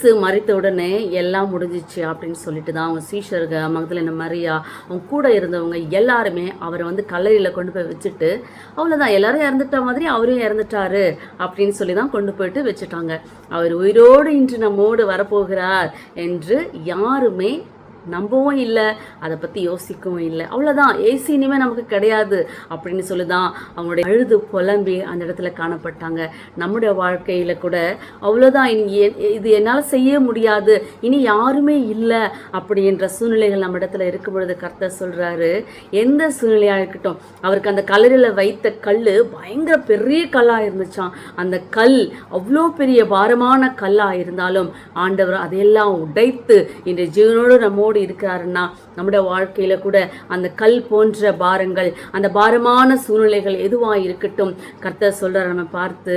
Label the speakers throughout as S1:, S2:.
S1: இயேசு மரித்த உடனே எல்லாம் முடிஞ்சிச்சு அப்படின்னு சொல்லிட்டு தான் அவங்க சீஷர்கள் மகதலேனா மரியா அவங்க கூட இருந்தவங்க எல்லாருமே அவரை வந்து கல்லறையில் கொண்டு போய் வச்சுட்டு அவ்வளோதான், எல்லாரும் இறந்துட்ட மாதிரி அவரும் இறந்துட்டாரு அப்படின்னு சொல்லி தான் கொண்டு போயிட்டு வச்சுட்டாங்க. அவர் உயிரோடு இன்று நம்மோடு வரப்போகிறார் என்று யாருமே நம்பவும் இல்லை, அதை பற்றி யோசிக்கவும் இல்லை. அவ்வளோதான், ஏசு இனிமேல் நமக்கு கிடையாது அப்படின்னு சொல்லி தான் அவங்களுடைய அழுது புலம்பி அந்த இடத்துல காணப்பட்டாங்க. நம்முடைய வாழ்க்கையில் கூட அவ்வளோதான், இது என்னால் செய்ய முடியாது, இனி யாருமே இல்லை அப்படின்ற சூழ்நிலைகள் நம்ம இடத்துல இருக்கும் பொழுது கர்த்தர் சொல்கிறாரு, எந்த சூழ்நிலையாக இருக்கட்டும், அவருக்கு அந்த கல்லறையில் வைத்த கல் பயங்கர பெரிய கல்லாக இருந்துச்சான். அந்த கல் அவ்வளோ பெரிய பாரமான கல்லாக இருந்தாலும் ஆண்டவர் அதையெல்லாம் உடைத்து இன்று ஜீவனோடு நம்மோடு இருக்கிறாருன்னா நம்முடைய வாழ்க்கையில கூட அந்த கல் போன்ற பாரங்கள், அந்த பாரமான சூழ்நிலைகள் எதுவா இருக்கட்டும், கர்த்தர் சொல்றார் நம்ம பார்த்து,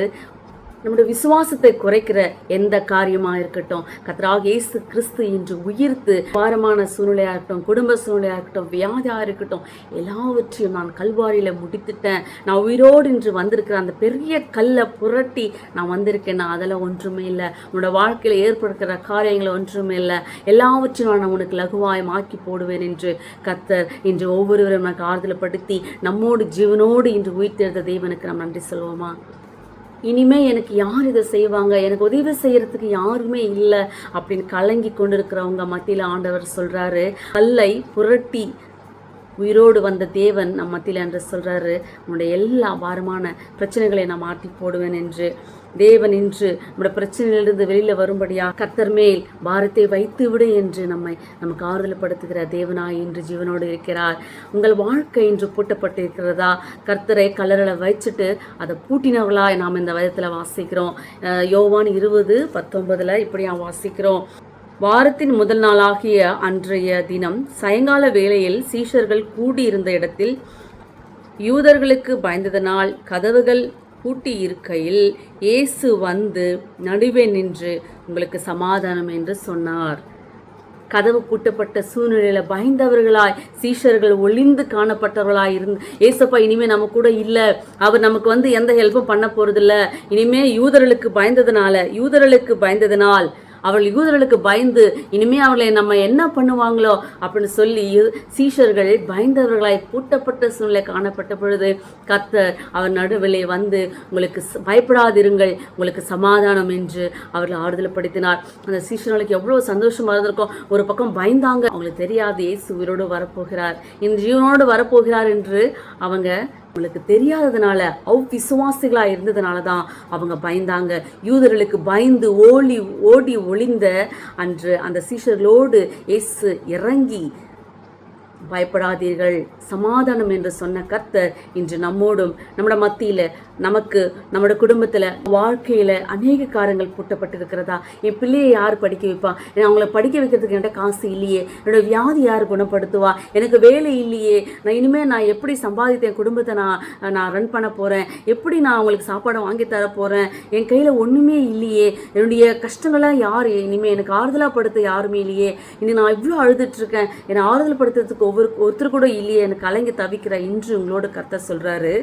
S1: நம்முடைய விசுவாசத்தை குறைக்கிற எந்த காரியமாக இருக்கட்டும், கர்த்தராகிய இயேசு கிறிஸ்து இன்று உயிர்த்து பாரமான சூழ்நிலையாக இருக்கட்டும், குடும்ப சூழ்நிலையாக இருக்கட்டும், வியாதியாக இருக்கட்டும், எல்லாவற்றையும் நான் கல்வாரியில் முடித்துட்டேன், நான் உயிரோடு இன்று வந்திருக்கிறேன், அந்த பெரிய கல்லை புரட்டி நான் வந்திருக்கேன், அதெல்லாம் ஒன்றுமே இல்லை, உன்னோட வாழ்க்கையில் ஏற்படுத்துகிற காரியங்கள் ஒன்றுமே இல்லை, எல்லாவற்றையும் நான் உனக்கு லகுவாய் மாக்கி போடுவேன் என்று கர்த்தர் இன்று ஒவ்வொருவரும் எனக்கு ஆறுதல்படுத்தி நம்மோடு ஜீவனோடு இன்று உயிர்த்தெழுந்த தேவனுக்கு நாம் நன்றி சொல்வோமா? இனிமே எனக்கு யார் இதை செய்வாங்க, எனக்கு உதவி செய்யறதுக்கு யாருமே இல்லை அப்படின்னு கலங்கி கொண்டிருக்கிறவங்க மத்தியில் ஆண்டவர் சொல்றாரு, கல்லை புரட்டி உயிரோடு வந்த தேவன் நம் மத்தியில் என்று சொல்றாரு, உன்னுடைய எல்லா பாரமான பிரச்சனைகளை நான் மாற்றி போடுவேன் என்று. தேவன் இன்று நம்முடைய பிரச்சனையிலிருந்து வெளியில் வரும்படியா கர்த்தர் மேல் பாரத்தை வைத்து விடு என்று நமக்கு ஆறுதல்படுத்துகிற தேவனாய் இன்று ஜீவனோடு இருக்கிறார். உங்கள் வாழ்க்கை இன்று பூட்டப்பட்டிருக்கிறதா? கர்த்தரை கல்லறையில் வச்சுட்டு அதை பூட்டினவர்களாய் நாம் இந்த விதத்தில் வாசிக்கிறோம். யோவான் 20:19 இப்படியா வாசிக்கிறோம், வாரத்தின் முதல் நாளாகிய அன்றைய தினம் சாயங்கால வேளையில் சீஷர்கள் கூடியிருந்த இடத்தில் யூதர்களுக்கு பயந்ததனால் கதவுகள் பூட்டி இருக்கையில் இயேசு வந்து நடுவே நின்று உங்களுக்கு சமாதானம் என்று சொன்னார். கதவு பூட்டப்பட்ட சூழ்நிலையில் பயந்தவர்களாய் சீஷர்கள் ஒளிந்து காணப்பட்டவர்களாய் இருந்து, ஏசப்பா இனிமே நம்ம கூட இல்லை, அவர் நமக்கு எந்த ஹெல்ப்பும் பண்ண போறதில்ல, இனிமே யூதர்களுக்கு பயந்ததனால் அவர்கள் யூதர்களுக்கு பயந்து இனிமே அவர்களை நம்ம என்ன பண்ணுவாங்களோ அப்படின்னு சொல்லி சீஷர்கள் பயந்தவர்களாய் பூட்டப்பட்ட சூழ்நிலை காணப்பட்ட பொழுது கர்த்தர் அவர் நடுவிலே வந்து உங்களுக்கு பயப்படாதிருங்கள், உங்களுக்கு சமாதானம் என்று அவர்கள் ஆறுதல் படுத்தினார். அந்த சீஷர்களுக்கு எவ்வளோ சந்தோஷமா இருந்திருக்கும். ஒரு பக்கம் பயந்தாங்க, அவங்களுக்கு தெரியாது இயேசு உயிரோடு வரப்போகிறார், இந்த ஜீவனோடு வரப்போகிறார் என்று அவங்க அவங்களுக்கு தெரியாததுனால அவ்விசுவாசிகளாக இருந்ததுனால தான் அவங்க பயந்தாங்க. யூதர்களுக்கு பயந்து ஓடி ஒளிந்த அன்று அந்த சீஷர்களோடு இயேசு இறங்கி பயப்படாதீர்கள் சமாதானம் என்று சொன்ன கர்த்தர் இன்று நம்மோடும் நம்முடைய மத்தியில் நமக்கு நம்முடைய குடும்பத்தில் வாழ்க்கையில் அநேக காரியங்கள் பூட்டப்பட்டிருக்கிறதா? என் பிள்ளையை யார் படிக்க வைப்பா? அவங்கள படிக்க வைக்கிறதுக்கு என்கிட்ட காசு இல்லையே, என்னோட வியாதி யார் குணப்படுத்துவா? எனக்கு வேலை இல்லையே, நான் எப்படி சம்பாதித்த என் குடும்பத்தை நான் ரன் பண்ண போகிறேன்? எப்படி நான் அவங்களுக்கு சாப்பாடை வாங்கி தர போகிறேன்? என் கையில் ஒன்றுமே இல்லையே, என்னுடைய கஷ்டங்களாக யார் இனிமேல் எனக்கு ஆறுதலாக படுத்த யாருமே இல்லையே, இனி நான் இவ்வளோ அழுதுட்ருக்கேன், என்னை ஆறுதல் படுத்துறதுக்கு ஒருத்தர் கூட இல்லையே, எனக்கு கலங்கி தவிக்கிற இன்று உங்களோட கர்த்தர் சொல்றாரு,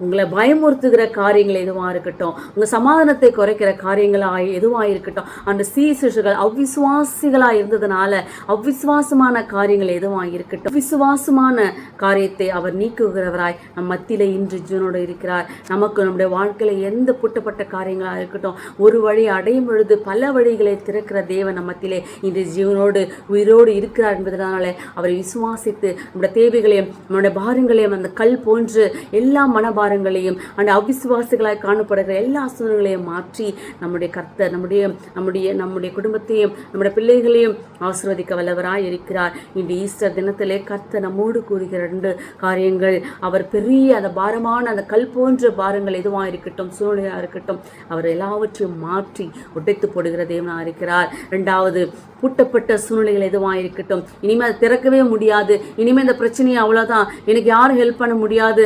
S1: உங்களை பயமுறுத்துகிற காரியங்கள் எதுவாக இருக்கட்டும், உங்கள் சமாதானத்தை குறைக்கிற காரியங்களாக எதுவாக இருக்கட்டும், அந்த சீஷர்கள் அவ்விசுவாசிகளாக இருந்ததுனால அவ்விசுவாசமான காரியங்கள் எதுவாக இருக்கட்டும், விசுவாசமான காரியத்தை அவர் நீக்குகிறவராய் நம் மத்தியில இன்று ஜீவனோடு இருக்கிறார். நமக்கு நம்முடைய வாழ்க்கையில் எந்த புட்டப்பட்ட காரியங்களாக இருக்கட்டும், ஒரு வழி அடையும் பொழுது பல வழிகளை திறக்கிற தேவன் நம் மத்தியிலே இன்று ஜீவனோடு உயிரோடு இருக்கிறார் என்பதனால அவரை விசுவாசித்து நம்முடைய தேவைகளையும் நம்முடைய பாரங்களையும் அந்த கல் போன்று எல்லா மனபாரங்களையும் அந்த அவிசுவாசிகளாய் காணப்படுகிற எல்லா சூழ்நிலையும் மாற்றி நம்முடைய கர்த்தர் நம்முடைய குடும்பத்தையும் நம்முடைய பிள்ளைகளையும் ஆசீர்வதிக்க வல்லவராய் இருக்கிறார். இன்று ஈஸ்டர் தினத்திலே கர்த்தர் நம்மோடு கூறுகிற 2 காரியங்கள், அவர் பெரிய அந்த பாரமான அந்த கல் போன்ற பாரங்கள் எதுவாக இருக்கட்டும், சூழ்நிலையாக இருக்கட்டும், அவர் எல்லாவற்றையும் மாற்றி உடைத்து போடுகிற தேவனாக இருக்கிறார். 2வது, பூட்டப்பட்ட சூழ்நிலைகள் எதுவாக இருக்கட்டும், இனிமேல் அதை திறக்கவே முடியாது, இனிமேல் இந்த பிரச்சனையை அவ்வளோதான், எனக்கு யாரும் ஹெல்ப் பண்ண முடியாது,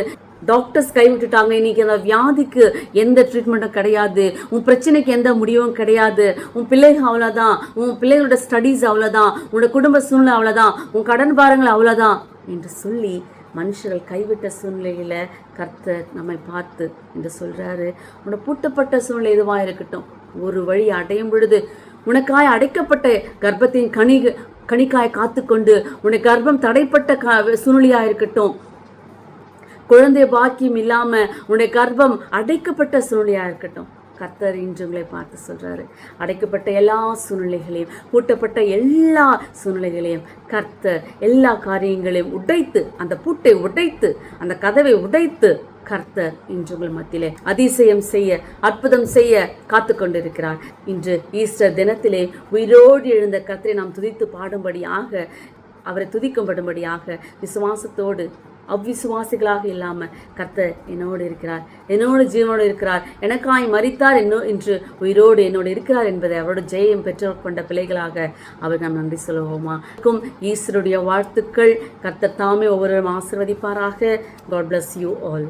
S1: டாக்டர்ஸ் கைவிட்டுட்டாங்க, இன்னைக்கு அந்த வியாதிக்கு எந்த ட்ரீட்மெண்ட்டும் கிடையாது, உன் பிரச்சனைக்கு எந்த முடிவும் கிடையாது, உன் பிள்ளைகள் அவ்வளோதான், உன் பிள்ளைகளோட ஸ்டடீஸ் அவ்வளோதான், உன்னோட குடும்ப சூழ்நிலை அவ்வளோதான், உன் கடன் பாரங்கள் அவ்வளோதான் என்று சொல்லி மனுஷர்கள் கைவிட்ட சூழ்நிலையில் கர்த்தர் நம்மை பார்த்து என்று சொல்கிறாரு, உன்னோட பூட்டப்பட்ட சூழ்நிலை எதுவாக இருக்கட்டும், ஒரு வழி அடையும் பொழுது உனக்காய் அடைக்கப்பட்ட கர்ப்பத்தின் கனிக்காய் காத்துக்கொண்டு, உன்னை கர்ப்பம் தடைப்பட்ட சூழ்நிலையா இருக்கட்டும், குழந்தை பாக்கியம் இல்லாம உன்னுடைய கர்ப்பம் அடைக்கப்பட்ட சூழ்நிலையா இருக்கட்டும், கர்த்தர் இன்று உங்களை பார்த்து சொல்றாரு, அடைக்கப்பட்ட எல்லா சூழ்நிலைகளையும், பூட்டப்பட்ட எல்லா சூழ்நிலைகளையும் கர்த்தர் எல்லா காரியங்களையும் உடைத்து, அந்த பூட்டை உடைத்து, அந்த கதவை உடைத்து கர்த்தர் இன்று உங்கள் மத்தியிலே அதிசயம் செய்ய, அற்புதம் செய்ய காத்து கொண்டிருக்கிறார். இன்று ஈஸ்டர் தினத்திலே உயிரோடு எழுந்த கர்த்தரை நாம் துதித்து பாடும்படியாக, அவரை துதிக்கும்படும்படியாக விசுவாசத்தோடு, அவ்விசுவாசிகளாக இல்லாமல் கர்த்தர் என்னோடு இருக்கிறார், என்னோடு ஜீவனோடு இருக்கிறார், எனக்காய் மரித்தார், இன்று உயிரோடு என்னோடு இருக்கிறார் என்பதை அவரோட ஜெயம் பெற்றுக்கொண்ட பிள்ளைகளாக அவர் நாம் நன்றி சொல்லுவோமா? ஈஸ்வருடைய வாழ்த்துக்கள். கர்த்தர் தாமே ஒவ்வொருவரும் ஆசீர்வதிப்பாராக. God bless you all.